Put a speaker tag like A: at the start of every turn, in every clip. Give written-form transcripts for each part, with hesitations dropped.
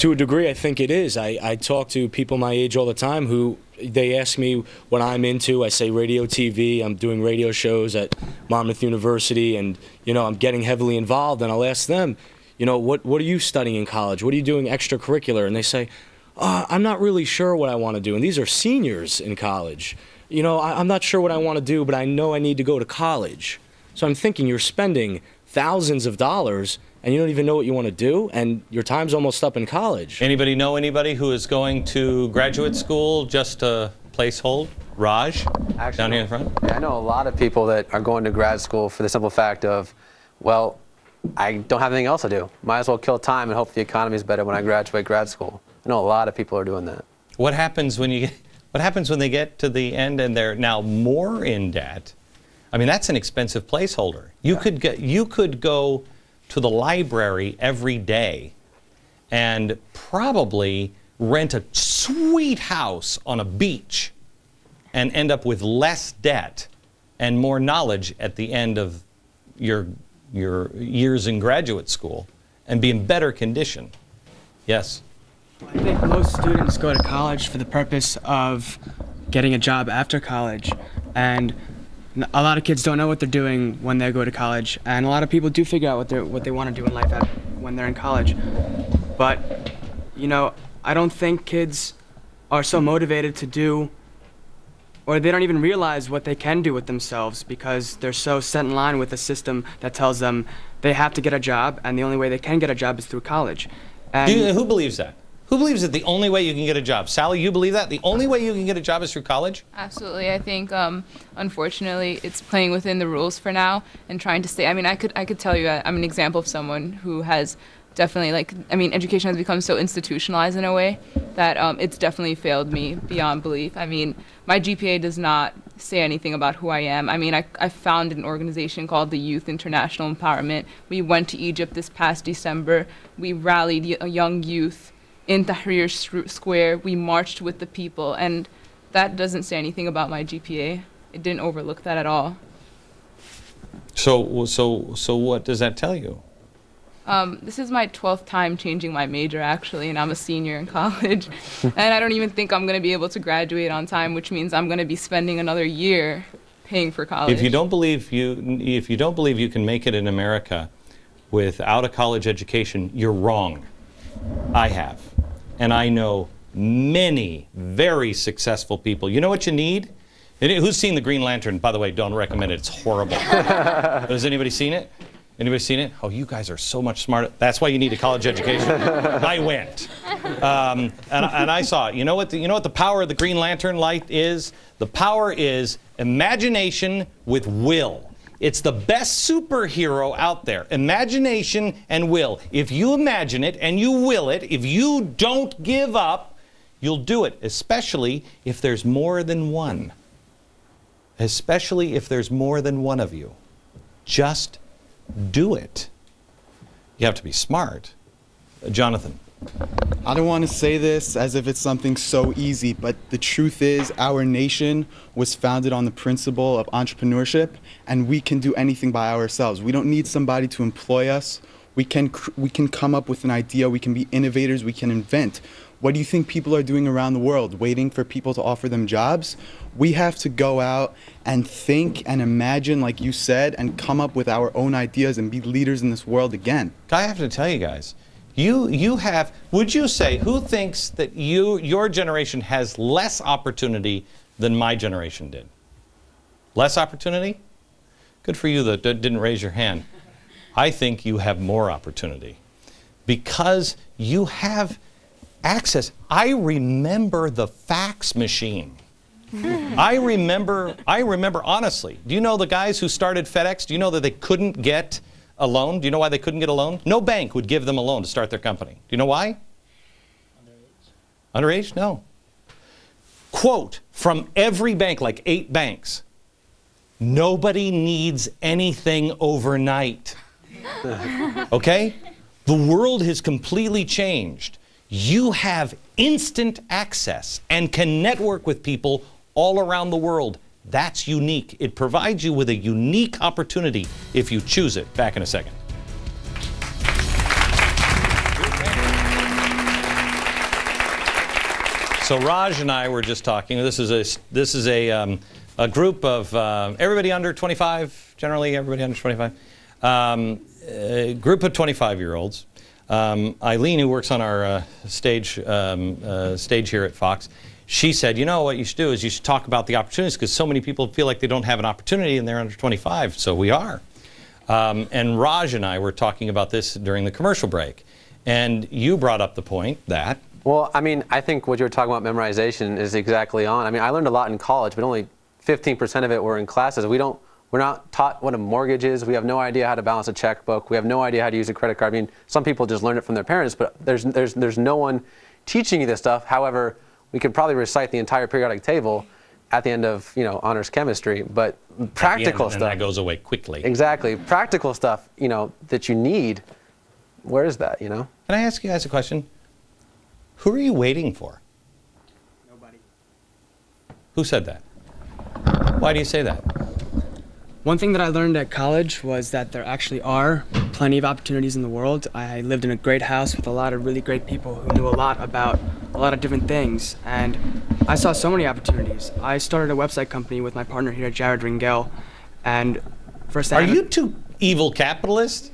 A: To a degree, I think it is. I talk to people my age all the time who they ask me what I'm into. I say radio, TV. I'm doing radio shows at Monmouth University, and I'm getting heavily involved. And I'll ask them, what are you studying in college? What are you doing extracurricular? And they say, I'm not really sure what I want to do. And these are seniors in college. I'm not sure what I want to do, but I know I need to go to college. So I'm thinking, you're spending thousands of dollars and you don't even know what you want to do, and your time's almost up in college.
B: Anybody know anybody who is going to graduate school just to placehold? Raj,
C: actually,
B: down here in front?
C: Yeah, I know a lot of people that are going to grad school for the simple fact of, well, I don't have anything else to do. Might as well kill time and hope the economy is better when I graduate grad school. I know a lot of people are doing that.
B: What happens when they get to the end and they're now more in debt? I mean, that's an expensive placeholder. You could go to the library every day and probably rent a sweet house on a beach and end up with less debt and more knowledge at the end of your years in graduate school and be in better condition. Yes?
D: I think most students go to college for the purpose of getting a job after college, and a lot of kids don't know what they're doing when they go to college, and a lot of people do figure out what they want to do in life when they're in college. But, I don't think kids are so motivated to do, or they don't even realize what they can do with themselves because they're so set in line with a system that tells them they have to get a job, and the only way they can get a job is through college. And
B: who believes that? Who believes that the only way you can get a job? Sally, you believe that? The only way you can get a job is through college?
E: Absolutely. I think, unfortunately, it's playing within the rules for now and trying to stay. I mean, I could tell you I'm an example of someone who has definitely, education has become so institutionalized in a way that it's definitely failed me beyond belief. I mean, my GPA does not say anything about who I am. I mean, I founded an organization called the Youth International Empowerment. We went to Egypt this past December. We rallied young youth in Tahrir Square. We marched with the people, and that doesn't say anything about my GPA. It didn't overlook that at all.
B: So what does that tell you?
E: This is my 12th time changing my major, actually, and I'm a senior in college. And I don't even think I'm going to be able to graduate on time, which means I'm going to be spending another year paying for college.
B: If you don't believe you can make it in America without a college education, you're wrong. I have. And I know many very successful people. You know what you need? Who's seen the Green Lantern? By the way, don't recommend it. It's horrible. Has anybody seen it? Anybody seen it? Oh, you guys are so much smarter. That's why you need a college education. I went. And I saw it. You know what the power of the Green Lantern light is? The power is imagination with will. It's the best superhero out there. Imagination and will. If you imagine it and you will it, if you don't give up, you'll do it, especially if there's more than one. Especially if there's more than one of you. Just do it. You have to be smart. Jonathan.
F: I don't want to say this as if it's something so easy, but the truth is our nation was founded on the principle of entrepreneurship, and we can do anything by ourselves. We don't need somebody to employ us. We can come up with an idea. We can be innovators. We can invent. What do you think people are doing around the world, waiting for people to offer them jobs? We have to go out and think and imagine, like you said, and come up with our own ideas and be leaders in this world again.
B: I have to tell you guys, you have, would you say, who thinks that your generation has less opportunity than my generation did? Less opportunity? Good for you that didn't raise your hand. I think you have more opportunity because you have access. I remember the fax machine. I remember honestly. Do you know the guys who started FedEx? Do you know that they couldn't get a loan? Do you know why they couldn't get a loan? No bank would give them a loan to start their company. Do you know why? Underage? Underage? No. Quote from every bank, like 8 banks. Nobody needs anything overnight. Okay? The world has completely changed. You have instant access and can network with people all around the world. That's unique. It provides you with a unique opportunity if you choose it. Back in a second. So Raj and I were just talking. This is a group of everybody under 25, generally everybody under 25. A group of 25-year-olds. Eileen, who works on our stage here at Fox, she said, you know what you should do is you should talk about the opportunities, because so many people feel like they don't have an opportunity and they're under 25. So we are. And Raj and I were talking about this during the commercial break. And you brought up the point that...
C: Well, I mean, I think what you were talking about, memorization, is exactly on. I mean, I learned a lot in college, but only 15% of it were in classes. We're not taught what a mortgage is. We have no idea how to balance a checkbook. We have no idea how to use a credit card. I mean, some people just learn it from their parents, but there's no one teaching you this stuff. However, we could probably recite the entire periodic table at the end of, you know, honors chemistry, but practical stuff.
B: And that goes away quickly.
C: Exactly. Practical stuff, you know, that you need, where is that, you know?
B: Can I ask you guys a question? Who are you waiting for?
D: Nobody.
B: Who said that? Why do you say that?
D: One thing that I learned at college was that there actually are plenty of opportunities in the world. I lived in a great house with a lot of really great people who knew a lot about a lot of different things, and I saw so many opportunities. I started a website company with my partner here, Jared Ringel, and first
B: Are you two evil capitalists?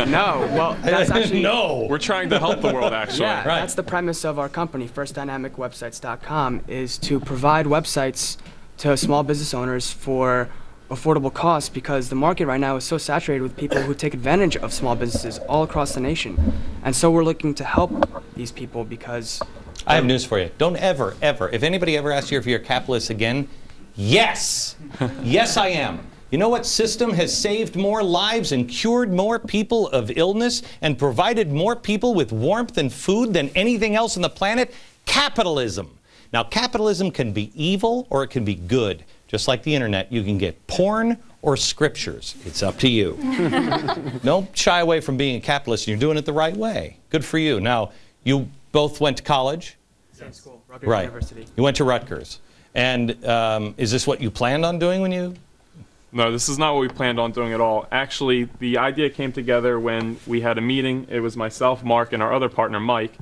D: No, well, that's actually...
B: No!
G: We're trying to help the world, actually.
D: Yeah,
B: Right.
D: That's the premise of our company, firstdynamicwebsites.com, is to provide websites to small business owners for affordable costs, because the market right now is so saturated with people who take advantage of small businesses all across the nation. And so we're looking to help these people because...
B: I have news for you. Don't ever, if anybody ever asks you if you're a capitalist again, yes! Yes, I am. You know what system has saved more lives and cured more people of illness and provided more people with warmth and food than anything else on the planet? Capitalism. Now, capitalism can be evil or it can be good. Just like the internet, you can get porn or scriptures. It's up to you. Don't shy away from being a capitalist. You're doing it the right way. Good for you. Now, you both went to college?
D: Same school, Rutgers
B: Right.
D: University.
B: You went to Rutgers. And is this what you planned on doing when you...
G: No, this is not what we planned on doing at all. Actually, the idea came together when we had a meeting. It was myself, Mark, and our other partner, Mike,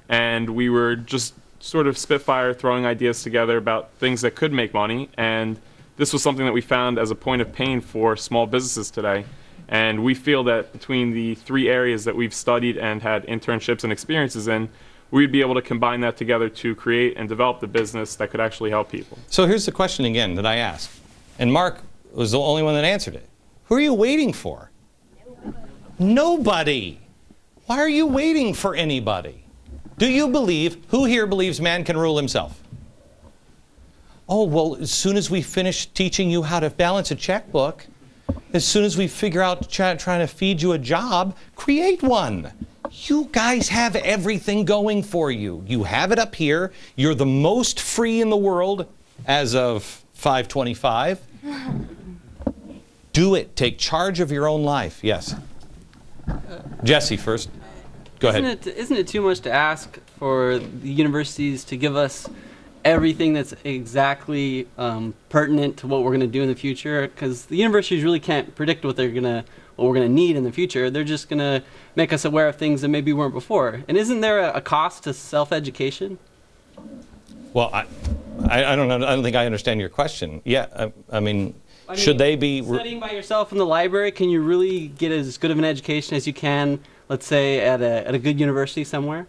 G: and we were just sort of spitfire throwing ideas together about things that could make money, and this was something that we found as a point of pain for small businesses today. And we feel that between the 3 areas that we've studied and had internships and experiences in, we'd be able to combine that together to create and develop the business that could actually help people.
B: So here's the question again that I asked, and Mark was the only one that answered it. Who are you waiting for? Nobody. Why are you waiting for anybody? Do you believe, who here believes man can rule himself? Oh, well, as soon as we finish teaching you how to balance a checkbook, as soon as we figure out trying to feed you a job, create one. You guys have everything going for you. You have it up here. You're the most free in the world as of 5/25. Do it. Take charge of your own life. Yes. Jesse first. Go ahead.
H: Isn't it too much to ask for the universities to give us everything that's exactly pertinent to what we're going to do in the future? Because the universities really can't predict what we're going to need in the future. They're just going to make us aware of things that maybe weren't before. And isn't there a cost to self-education?
B: Well, I don't know. I don't think I understand your question. Yeah, I mean, should they be
H: studying by yourself in the library? Can you really get as good of an education as you can, let's say, at a good university somewhere?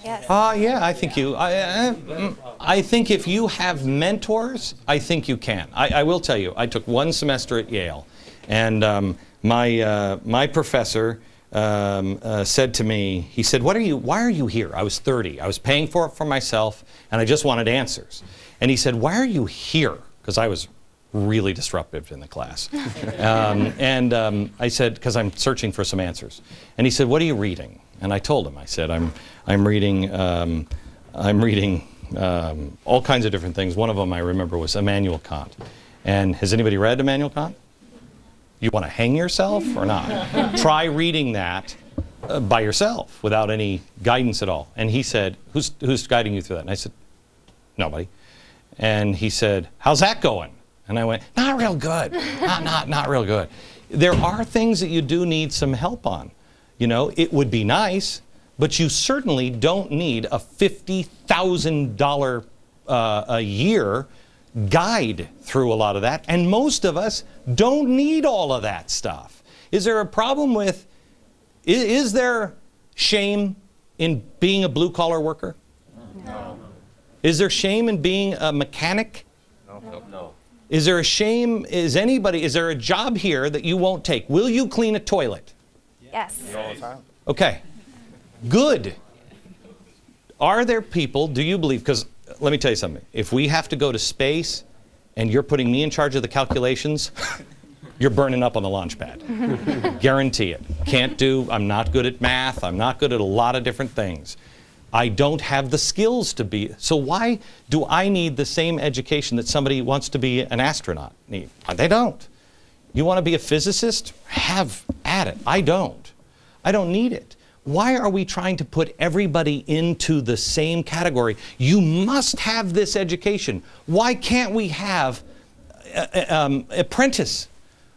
I: Yes.
B: Yeah, I think you. I think if you have mentors, I think you can. I will tell you. I took 1 semester at Yale, and my professor said to me, he said, why are you here? I was 30. I was paying for it for myself, and I just wanted answers. And he said, why are you here? Because I was really disruptive in the class. I said, because I'm searching for some answers. And he said, what are you reading? And I told him, I said, I'm reading all kinds of different things. One of them I remember was Immanuel Kant. And has anybody read Immanuel Kant? You want to hang yourself or not? Try reading that by yourself without any guidance at all. And he said, who's guiding you through that? And I said, nobody. And he said, how's that going? And I went, not real good, not real good. There are things that you do need some help on. You know, it would be nice, but you certainly don't need a $50,000 a year guide through a lot of that, and most of us don't need all of that stuff. Is there a problem with, is there shame in being a blue-collar worker? No. Is there shame in being a mechanic? No. Is there a shame, is there a job here that you won't take? Will you clean a toilet?
I: Yes.
F: All the time.
B: Okay. Good. Are there people, do you believe, because let me tell you something, if we have to go to space and you're putting me in charge of the calculations, you're burning up on the launch pad. Guarantee it. Can't do, I'm not good at math, I'm not good at a lot of different things. I don't have the skills to be, so why do I need the same education that somebody who wants to be an astronaut need? They don't. You want to be a physicist? Have at it. I don't. I don't need it. Why are we trying to put everybody into the same category? You must have this education. Why can't we have apprentice?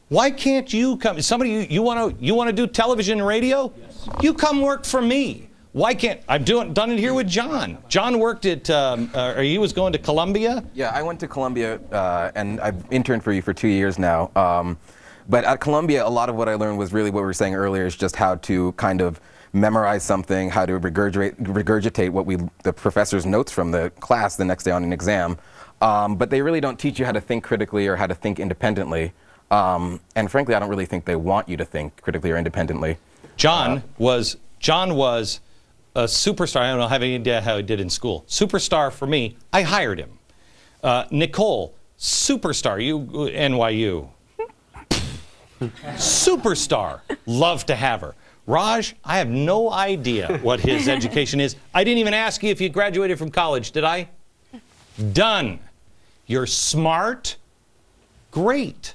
B: Why can't you come? Somebody you want to do television and radio? Yes. You come work for me. Why can't I've done it here with John? John worked at he was going to Columbia.
J: Yeah, I went to Columbia and I've interned for you for 2 years now. But at Columbia, a lot of what I learned was really what we were saying earlier, is just how to kind of memorize something, how to regurgitate what the professor's notes from the class the next day on an exam. But they really don't teach you how to think critically or how to think independently. And frankly, I don't really think they want you to think critically or independently.
B: John was a superstar. I don't know, have any idea how he did in school. Superstar for me. I hired him. Nicole, superstar. NYU. Superstar. Love to have her. Raj, I have no idea what his education is. I didn't even ask you if you graduated from college, did I? Done. You're smart. Great.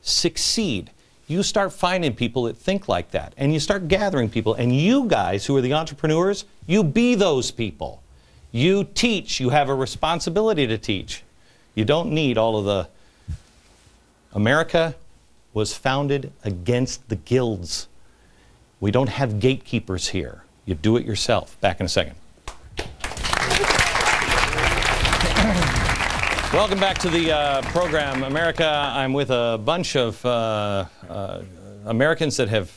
B: Succeed. You start finding people that think like that, and you start gathering people, and you guys who are the entrepreneurs, you be those people. You teach. You have a responsibility to teach. You don't need all of the... America was founded against the guilds. We don't have gatekeepers here. You do it yourself. Back in a second. Welcome back to the program, America. I'm with a bunch of Americans that have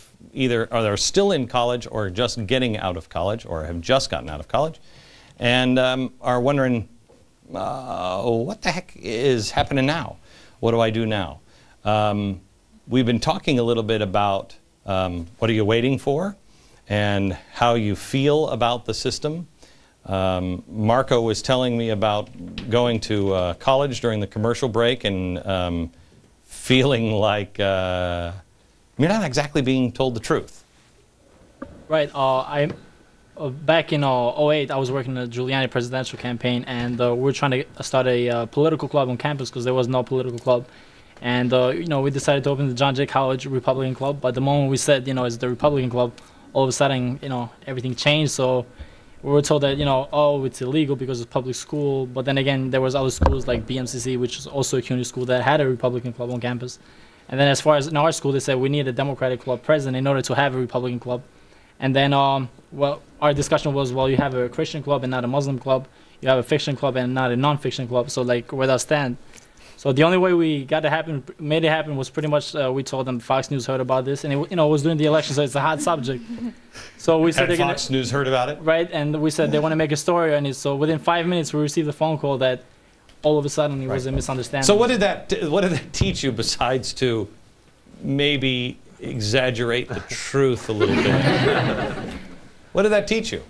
B: are still in college or just getting out of college or have just gotten out of college and are wondering, what the heck is happening now? What do I do now? We've been talking a little bit about what are you waiting for and how you feel about the system. Marco was telling me about going to college during the commercial break and feeling like you're not exactly being told the truth.
K: Right. Back in 2008, I was working in the Giuliani presidential campaign, and we were trying to start a political club on campus because there was no political club. And we decided to open the John Jay College Republican Club. But the moment we said, it's the Republican Club, all of a sudden, everything changed. So we were told that, oh, it's illegal because it's public school. But then again, there was other schools like BMCC, which is also a community school that had a Republican club on campus. And then as far as in our school, they said we need a Democratic club president in order to have a Republican club. And then, well, our discussion was, well, you have a Christian club and not a Muslim club. You have a fiction club and not a non-fiction club. So, like, where does that stand? So the only way we made it happen was pretty much we told them Fox News heard about this, and it was during the election, so it's a hot subject. So we said
B: Fox News heard about it,
K: right? And we said they want to make a story on it. So within 5 minutes, we received a phone call that all of a sudden it was a misunderstanding.
B: So what did that teach you besides to maybe exaggerate the truth a little bit? What did that teach you?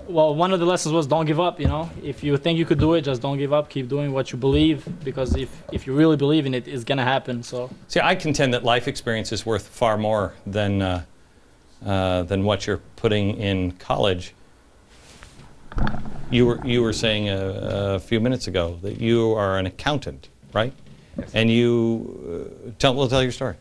K: Well, one of the lessons was don't give up, If you think you could do it, just don't give up. Keep doing what you believe, because if you really believe in it, it's going to happen. So. See,
B: I contend that life experience is worth far more than what you're putting in college. You were saying a few minutes ago that you are an accountant, right? Yes. And we'll tell your story.